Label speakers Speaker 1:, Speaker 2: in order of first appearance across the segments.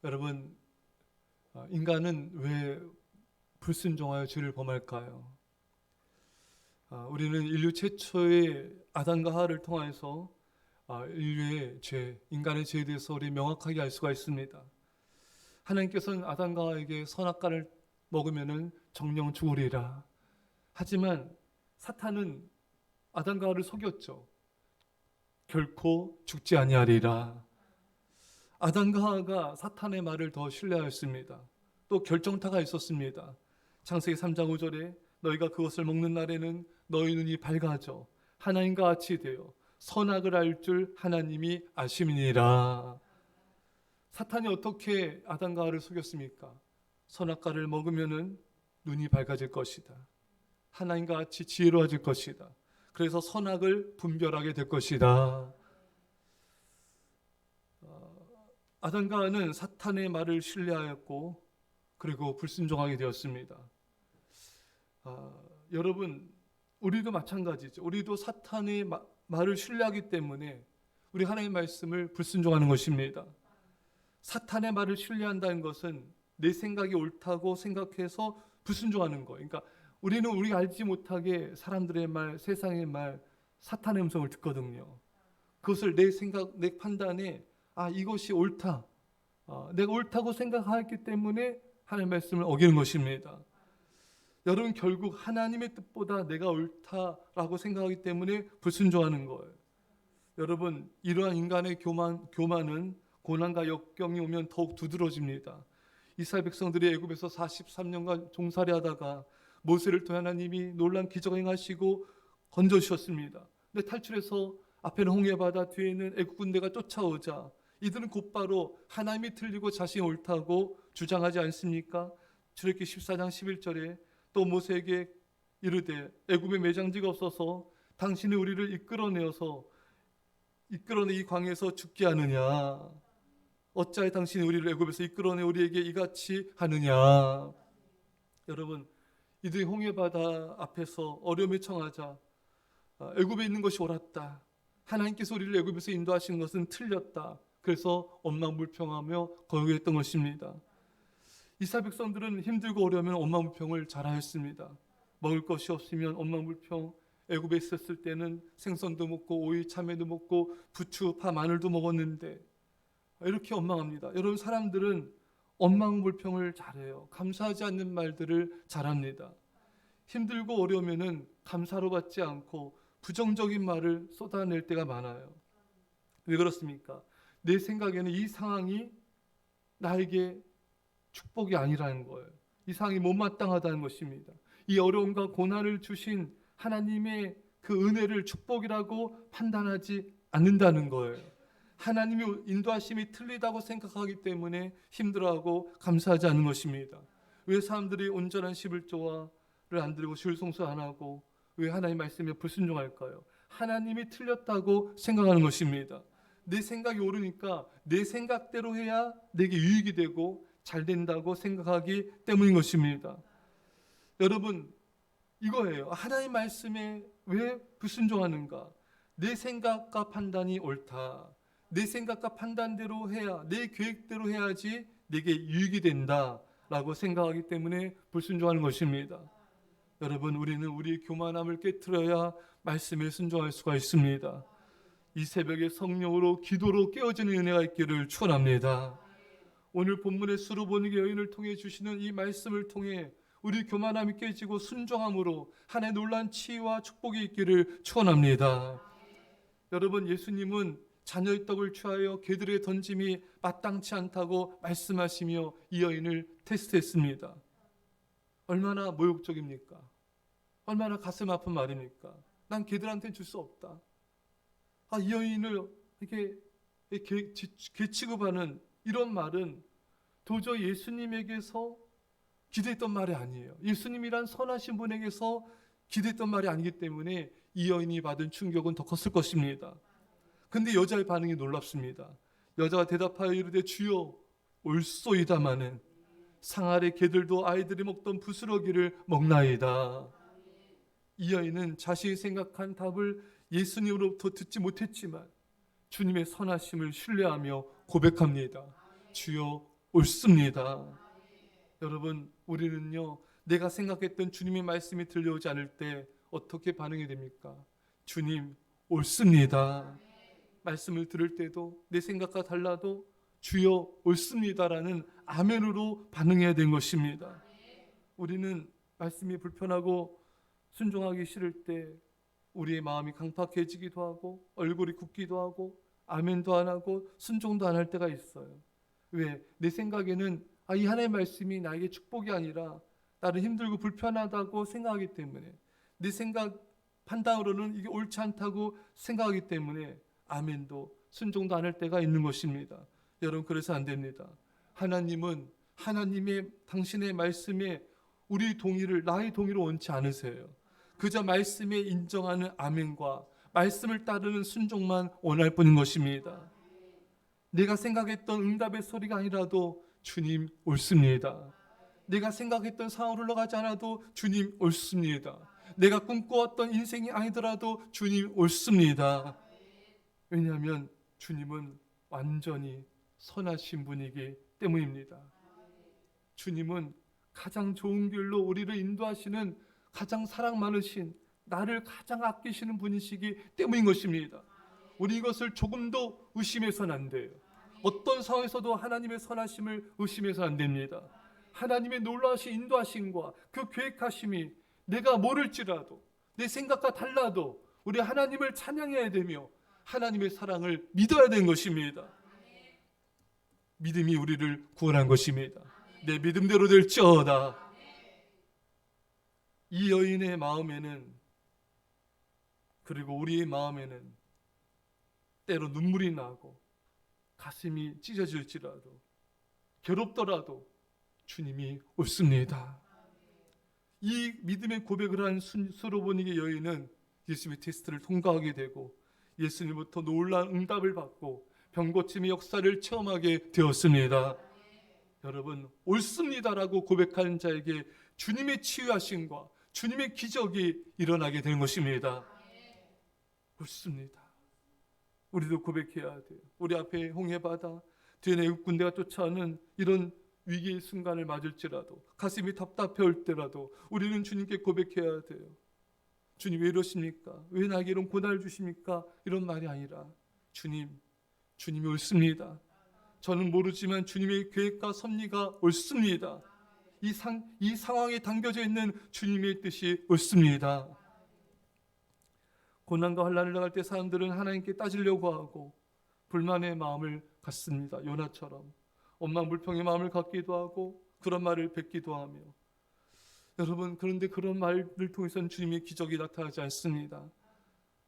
Speaker 1: 여러분, 인간은 왜 불순종하여 죄를 범할까요? 우리는 인류 최초의 아담과 하와를 통해서 인류의 죄, 인간의 죄에 대해서 우리 명확하게 알 수가 있습니다. 하나님께서는 아담과 하와에게 선악과를 먹으면 정령 죽으리라. 하지만 사탄은 아담과 하와를 속였죠. 결코 죽지 아니하리라. 아담과 하와가 사탄의 말을 더 신뢰하였습니다. 또 결정타가 있었습니다. 창세기 3장 5절에 너희가 그것을 먹는 날에는 너희 눈이 밝아져 하나님과 같이 되어 선악을 알 줄 하나님이 아심이니라. 사탄이 어떻게 아담과 하와를 속였습니까? 선악과를 먹으면 눈이 밝아질 것이다. 하나님과 같이 지혜로워질 것이다. 그래서 선악을 분별하게 될 것이다. 아담과 하와는 사탄의 말을 신뢰하였고 그리고 불순종하게 되었습니다. 여러분, 우리도 마찬가지죠. 우리도 사탄의 말을 신뢰하기 때문에 우리 하나님의 말씀을 불순종하는 것입니다. 사탄의 말을 신뢰한다는 것은 내 생각이 옳다고 생각해서 불순종하는 거예요. 그러니까 우리는 우리가 알지 못하게 사람들의 말, 세상의 말, 사탄의 음성을 듣거든요. 그것을 내 생각, 내 판단에 이것이 옳다. 내가 옳다고 생각하기 때문에 하나님의 말씀을 어기는 것입니다. 여러분, 결국 하나님의 뜻보다 내가 옳다라고 생각하기 때문에 불순종하는 거예요. 여러분, 이러한 인간의 교만은 고난과 역경이 오면 더욱 두드러집니다. 이스라엘 백성들이 애굽에서 43년간 종살이하다가 모세를 통해 하나님이 놀라운 기적을 행하시고 건져주셨습니다. 근데 탈출해서 앞에는 홍해바다, 뒤에는 애굽 군대가 쫓아오자 이들은 곧바로 하나님이 틀리고 자신이 옳다고 주장하지 않습니까? 출애굽기 14장 11절에 또 모세에게 이르되 애굽에 매장지가 없어서 당신이 우리를 이끌어내 이 광야에서 죽게 하느냐? 어찌하여 당신이 우리를 애굽에서 이끌어내 우리에게 이같이 하느냐? 여러분, 이들이 홍해바다 앞에서 어려움에 처하자 애굽에 있는 것이 옳았다. 하나님께서 우리를 애굽에서 인도하신 것은 틀렸다. 그래서 원망불평하며 거역했던 것입니다. 이스라엘 백성들은 힘들고 어려우면 원망불평을 잘하였습니다. 먹을 것이 없으면 원망불평, 애굽에 있었을 때는 생선도 먹고 오이, 참외도 먹고 부추, 파, 마늘도 먹었는데 이렇게 원망합니다. 여러분, 사람들은 원망불평을 잘해요. 감사하지 않는 말들을 잘합니다. 힘들고 어려우면 감사로 받지 않고 부정적인 말을 쏟아낼 때가 많아요. 왜 그렇습니까? 내 생각에는 이 상황이 나에게 축복이 아니라는 거예요. 이 상황이 못마땅하다는 것입니다. 이 어려움과 고난을 주신 하나님의 그 은혜를 축복이라고 판단하지 않는다는 거예요. 하나님의 인도하심이 틀리다고 생각하기 때문에 힘들어하고 감사하지 않는 것입니다. 왜 사람들이 온전한 11조를 안 드리고 주일송수 안 하고 왜 하나님 말씀에 불순종할까요? 하나님이 틀렸다고 생각하는 것입니다. 내 생각이 옳으니까 내 생각대로 해야 내게 유익이 되고 잘 된다고 생각하기 때문인 것입니다. 여러분, 이거예요. 하나님 말씀에 왜 불순종하는가? 내 생각과 판단이 옳다. 내 생각과 판단대로 해야, 내 계획대로 해야지 내게 유익이 된다라고 생각하기 때문에 불순종하는 것입니다. 여러분, 우리는 우리의 교만함을 깨트려야 말씀에 순종할 수가 있습니다. 이 새벽에 성령으로 기도로 깨어지는 은혜가 있기를 축원합니다. 오늘 본문의 수르보니게 여인을 통해 주시는 이 말씀을 통해 우리 교만함이 깨지고 순종함으로 하나님의 놀라운 치유와 축복이 있기를 축원합니다. 여러분, 예수님은 자녀의 떡을 취하여 개들에게 던짐이 마땅치 않다고 말씀하시며 이 여인을 테스트했습니다. 얼마나 모욕적입니까? 얼마나 가슴 아픈 말입니까? 난 개들한테는 줄 수 없다. 이 여인을 이렇게 개 취급하는 이런 말은 도저히 예수님에게서 기대했던 말이 아니에요. 예수님이란 선하신 분에게서 기대했던 말이 아니기 때문에 이 여인이 받은 충격은 더 컸을 것입니다. 근데 여자의 반응이 놀랍습니다. 여자가 대답하여 이르되 주여 올소이다마는 상 아래 개들도 아이들이 먹던 부스러기를 먹나이다. 이 여인은 자신이 생각한 답을 예수님으로부터 듣지 못했지만 주님의 선하심을 신뢰하며 고백합니다. 주여 옳습니다. 여러분, 우리는요, 내가 생각했던 주님의 말씀이 들려오지 않을 때 어떻게 반응이 됩니까? 주님, 옳습니다. 말씀을 들을 때도 내 생각과 달라도 주여 옳습니다라는 아멘으로 반응해야 되는 것입니다. 우리는 말씀이 불편하고 순종하기 싫을 때 우리의 마음이 강팍해지기도 하고 얼굴이 굳기도 하고 아멘도 안 하고 순종도 안 할 때가 있어요. 왜? 내 생각에는 이 하나님의 말씀이 나에게 축복이 아니라 나를 힘들고 불편하다고 생각하기 때문에, 내 생각 판단으로는 이게 옳지 않다고 생각하기 때문에 아멘도 순종도 안 할 때가 있는 것입니다. 여러분, 그래서 안 됩니다. 하나님은 하나님의 당신의 말씀에 우리 동의를, 나의 동의를 원치 않으세요. 그저 말씀에 인정하는 아멘과 말씀을 따르는 순종만 원할 뿐인 것입니다. 내가 생각했던 응답의 소리가 아니라도 주님 옳습니다. 내가 생각했던 상황으로 흘러가지 않아도 주님 옳습니다. 내가 꿈꿔왔던 인생이 아니더라도 주님 옳습니다. 왜냐하면 주님은 완전히 선하신 분이기 때문입니다. 주님은 가장 좋은 길로 우리를 인도하시는 가장 사랑 많으신, 나를 가장 아끼시는 분이시기 때문인 것입니다. 우리 이것을 조금도 의심해서는 안 돼요. 어떤 상황에서도 하나님의 선하심을 의심해서 안 됩니다. 하나님의 놀라우신 인도하심과 그 계획하심이 내가 모를지라도, 내 생각과 달라도 우리 하나님을 찬양해야 되며 하나님의 사랑을 믿어야 되는 것입니다. 믿음이 우리를 구원한 것입니다. 내 믿음대로 될지어다. 이 여인의 마음에는, 그리고 우리의 마음에는 때로 눈물이 나고 가슴이 찢어질지라도, 괴롭더라도 주님이 옳습니다. 이 믿음의 고백을 한 수로보니게 여인은 예수님의 테스트를 통과하게 되고 예수님부터 놀라운 응답을 받고 병고침의 역사를 체험하게 되었습니다. 여러분, 옳습니다라고 고백하는 자에게 주님의 치유하심과 주님의 기적이 일어나게 되는 것입니다. 옳습니다. 우리도 고백해야 돼요. 우리 앞에 홍해바다, 뒤에 애국 군대가 쫓아오는 이런 위기의 순간을 맞을지라도, 가슴이 답답해 올 때라도 우리는 주님께 고백해야 돼요. 주님, 왜 이러십니까? 왜 나에게 이런 고난을 주십니까? 이런 말이 아니라 주님이 옳습니다. 저는 모르지만 주님의 계획과 섭리가 옳습니다. 이 상황에 담겨져 있는 주님의 뜻이 옳습니다. 고난과 환난을 당할 때 사람들은 하나님께 따지려고 하고 불만의 마음을 갖습니다. 요나처럼 원망불평의 마음을 갖기도 하고 그런 말을 뱉기도 하며, 여러분, 그런데 그런 말을 통해서는 주님의 기적이 나타나지 않습니다.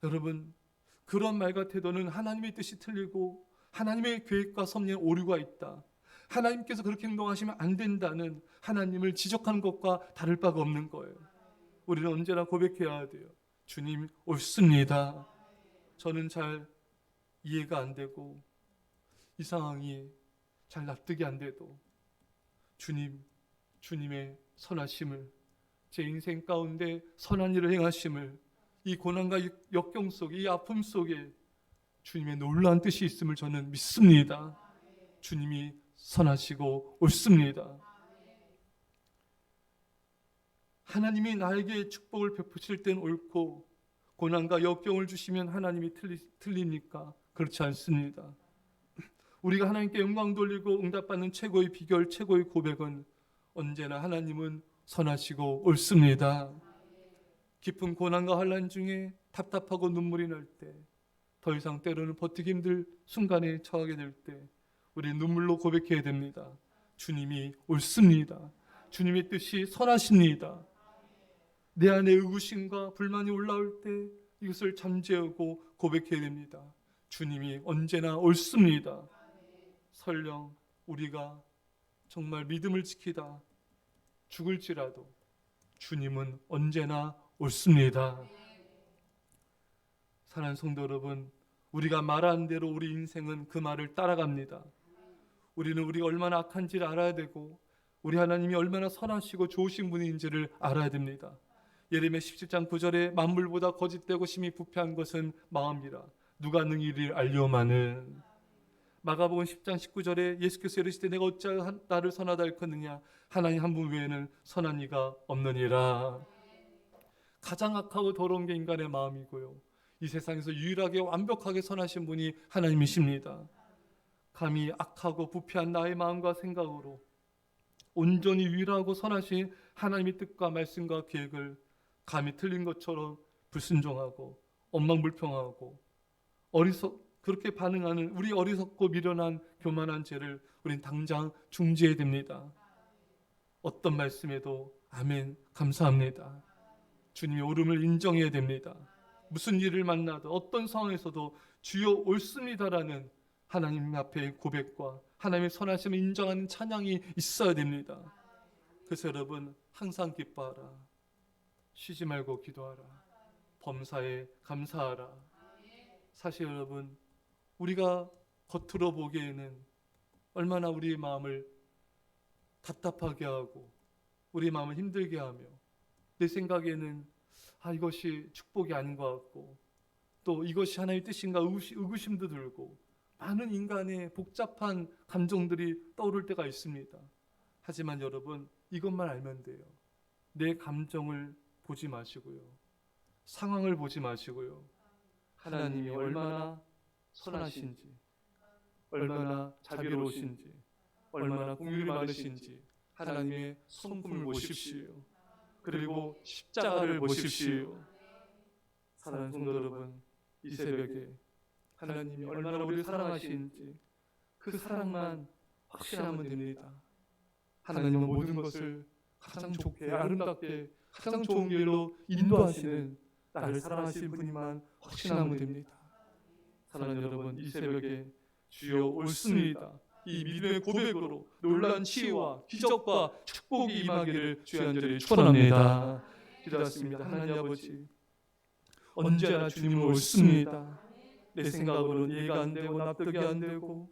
Speaker 1: 여러분, 그런 말과 태도는 하나님의 뜻이 틀리고 하나님의 계획과 섭리에 오류가 있다, 하나님께서 그렇게 행동하시면 안 된다는 하나님을 지적하는 것과 다를 바가 없는 거예요. 우리는 언제나 고백해야 돼요. 주님 옳습니다. 저는 잘 이해가 안 되고 이 상황이 잘 납득이 안 돼도 주님의 선하심을, 제 인생 가운데 선한 일을 행하심을, 이 고난과 역경 속에, 이 아픔 속에 주님의 놀라운 뜻이 있음을 저는 믿습니다. 주님이 선하시고 옳습니다. 하나님이 나에게 축복을 베푸실 때는 옳고 고난과 역경을 주시면 하나님이 틀립니까? 그렇지 않습니다. 우리가 하나님께 영광 돌리고 응답받는 최고의 비결, 최고의 고백은 언제나 하나님은 선하시고 옳습니다. 깊은 고난과 환난 중에 답답하고 눈물이 날 때, 더 이상 때로는 버티기 힘들 순간에 처하게 될 때 우리는 눈물로 고백해야 됩니다. 주님이 옳습니다. 주님의 뜻이 선하십니다. 내 안에 의구심과 불만이 올라올 때 이것을 잠재우고 고백해야 됩니다. 주님이 언제나 옳습니다. 설령 우리가 정말 믿음을 지키다 죽을지라도 주님은 언제나 옳습니다. 사랑하는 성도 여러분, 우리가 말한 대로 우리 인생은 그 말을 따라갑니다. 우리는 우리가 얼마나 악한지를 알아야 되고 우리 하나님이 얼마나 선하시고 좋으신 분인지를 알아야 됩니다. 예레미야 17장 9절에 만물보다 거짓되고 심히 부패한 것은 마음이라 누가 능히 이를 알리오마는. 마가복음 10장 19절에 예수께서 이르시되 내가 어찌하여 나를 선하다 일컫느냐 하나님 한 분 외에는 선한 이가 없느니라. 가장 악하고 더러운 게 인간의 마음이고요. 이 세상에서 유일하게 완벽하게 선하신 분이 하나님이십니다. 감히 악하고 부패한 나의 마음과 생각으로 온전히 유일하고 선하신 하나님의 뜻과 말씀과 계획을 감히 틀린 것처럼 불순종하고 엉망불평하고 그렇게 반응하는 우리 어리석고 미련한 교만한 죄를 우린 당장 중지해야 됩니다. 어떤 말씀에도 아멘 감사합니다. 주님의 옳음을 인정해야 됩니다. 무슨 일을 만나도 어떤 상황에서도 주여 옳습니다라는 하나님 앞에 고백과 하나님의 선하심을 인정하는 찬양이 있어야 됩니다. 그래서 여러분 항상 기뻐하라. 쉬지 말고 기도하라. 범사에 감사하라. 사실 여러분 우리가 겉으로 보기에는 얼마나 우리의 마음을 답답하게 하고 우리의 마음을 힘들게 하며 내 생각에는 이것이 축복이 아닌 것 같고 또 이것이 하나님의 뜻인가 의구심도 들고 많은 인간의 복잡한 감정들이 떠오를 때가 있습니다. 하지만 여러분 이것만 알면 돼요. 내 감정을 보지 마시고요. 상황을 보지 마시고요. 하나님이 얼마나 선하신지, 얼마나 자비로우신지, 얼마나 공의를 많으신지 하나님의 성품을 보십시오. 그리고 십자가를 보십시오. 사랑하는 성도 여러분, 이 새벽에 하나님이 얼마나 우리를 사랑하시는지 그 사랑만 확신하면 됩니다. 하나님은 모든 것을 가장 좋게 아름답게 가장 좋은 길로 인도하시는 나를 사랑하시는 분이만 확신하면 됩니다. 사랑하는 여러분, 이 새벽에 주여 옳습니다. 이 믿음의 고백으로 놀라운 치유와 기적과 축복이 임하기를 주의 간절히 축원합니다. 기도하십니다. 하나님 아버지, 언제나 주님은 옳습니다. 내 생각으로는 이해가 안 되고 납득이 안 되고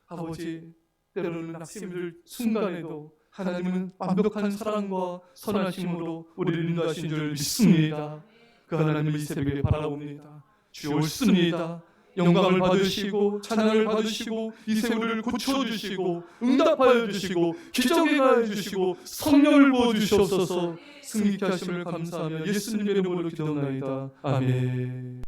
Speaker 1: 아버지 때로는 낙심이 들 순간에도 하나님은 완벽한 사랑과 선하심으로 우리를 인도하신 줄 믿습니다. 그 하나님을 이 새벽에 바라봅니다. 주여 옳습니다. 영광을 받으시고 찬양을 받으시고 이 세월을 고쳐주시고 응답하여 주시고 기적에 가해 주시고 성령을 부어주시옵소서. 승리케 하심을 감사하며 예수님의 이름으로 기도합나이다. 아멘.